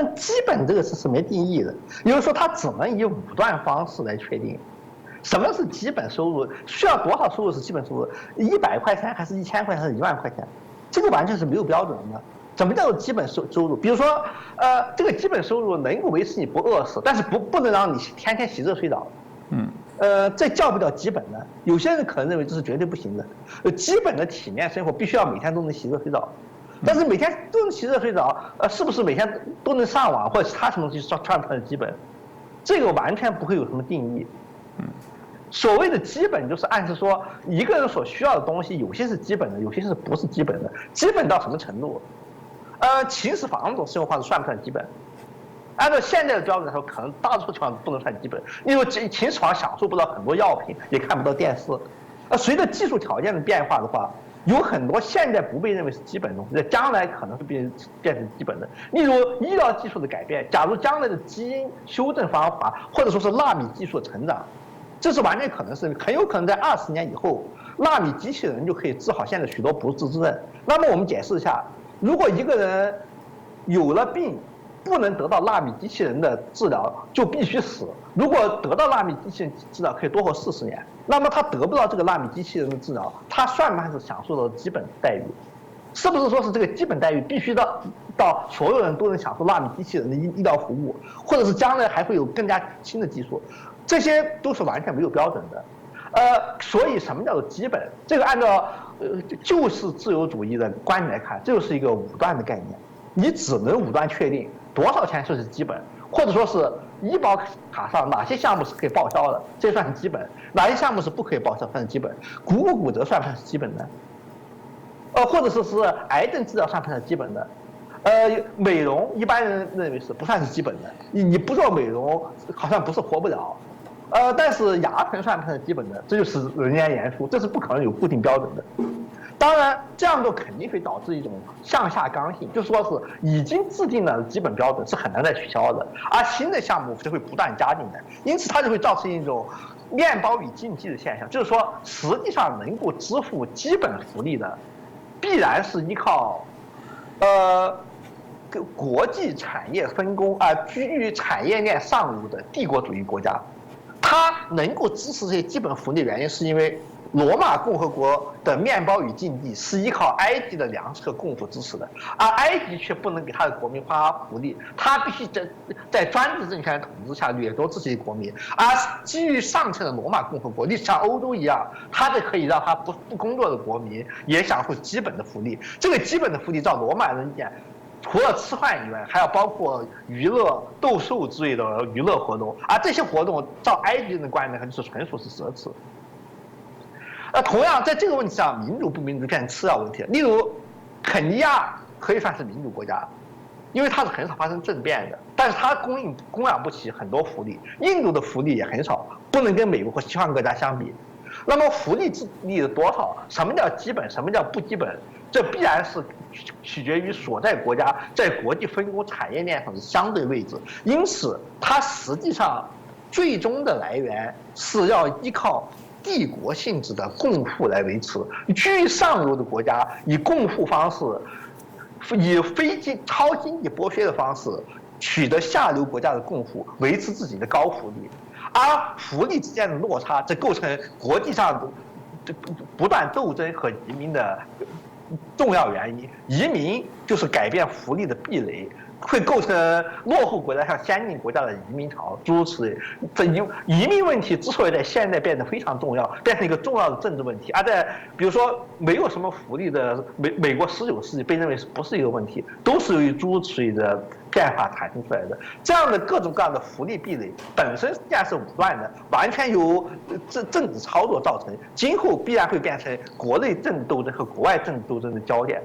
但基本这个是没定义的，也就是说，它只能以武断方式来确定。什么是基本收入？需要多少收入是基本收入？100块钱还是1000块钱还是1万块钱？这个完全是没有标准的。什么叫做基本收入？比如说，这个基本收入能够维持你不饿死，但是不能让你天天洗热水澡。这叫不叫基本呢？有些人可能认为这是绝对不行的。基本的体面生活必须要每天都能洗热水澡，但是每天都能洗热水澡，是不是每天都能上网或者其他什么东西算不算基本？这个完全不会有什么定义。所谓的基本就是暗示说，一个人所需要的东西，有些是基本的，有些是不是基本的。基本到什么程度？秦始皇这种生活方式算不算基本？按照现在的标准来说，可能大多数情况不能算基本。因为秦始皇享受不到很多药品，也看不到电视。随着技术条件的变化的话，有很多现在不被认为是基本的东西，在将来可能会变成基本的。例如医疗技术的改变，假如将来的基因修正方法，或者说是纳米技术的成长，这是完全可能是很有可能在20年以后，纳米机器人就可以治好现在许多不治之症。那么我们解释一下，如果一个人有了病，不能得到纳米机器人的治疗，就必须死。如果得到纳米机器人治疗，可以多活40年。那么他得不到这个纳米机器人的治疗，他算不算是享受到基本待遇？是不是说是这个基本待遇必须到所有人都能享受纳米机器人的医疗服务，或者是将来还会有更加新的技术？这些都是完全没有标准的。所以什么叫做基本？这个按照就是自由主义的观点来看，这就是一个武断的概念。你只能武断确定多少钱就是基本，或者说是医保卡上哪些项目是可以报销的，这算是基本；哪些项目是不可以报销，算是基本。骨折算不算是基本的？或者说是癌症治疗算不算是基本的？美容一般人认为是不算是基本的，你不做美容好像不是活不了。但是牙疼算不算是基本的？这就是人言言殊，这是不可能有固定标准的。当然，这样做肯定会导致一种向下刚性，就是说是已经制定了基本标准是很难再取消的，而新的项目就会不断加进来，因此它就会造成一种面包与经济的现象，就是说实际上能够支付基本福利的，必然是依靠国际产业分工居于产业链上游的帝国主义国家。它能够支持这些基本福利的原因，是因为罗马共和国的面包与经济是依靠埃及的粮食和供赋支持的，而埃及却不能给他的国民发福利，他必须在专制政权的统治下掠夺这些国民。而基于上层的罗马共和国，像欧洲一样，它就可以让他不工作的国民也享受基本的福利。这个基本的福利，照罗马人讲，除了吃饭以外，还要包括娱乐、斗兽之类的娱乐活动，而这些活动照埃及人的观点，就是纯属是奢侈。同样在这个问题上，民主不民主变成次要问题。例如，肯尼亚可以算是民主国家，因为它是很少发生政变的，但是它供养不起很多福利。印度的福利也很少，不能跟美国或西方国家相比。那么福利制度的多少？什么叫基本？什么叫不基本？这必然是取决于所在国家在国际分工产业链上的相对位置。因此，它实际上最终的来源是要依靠帝国性质的共富来维持。居于上游的国家以共富方式，以超经济剥削的方式取得下流国家的共富，维持自己的高福利。而福利之间的落差，这构成国际上不断斗争和移民的重要原因。移民就是改变福利的壁垒，会构成落后国家向先进国家的移民潮，诸如此类。这移民问题之所以在现在变得非常重要，变成一个重要的政治问题，而在比如说没有什么福利的美国19世纪被认为不是一个问题，都是由于诸如此类的变化产生出来的。这样的各种各样的福利壁垒本身实际上是武断的，完全由政治操作造成，今后必然会变成国内政治斗争和国外政治斗争的焦点。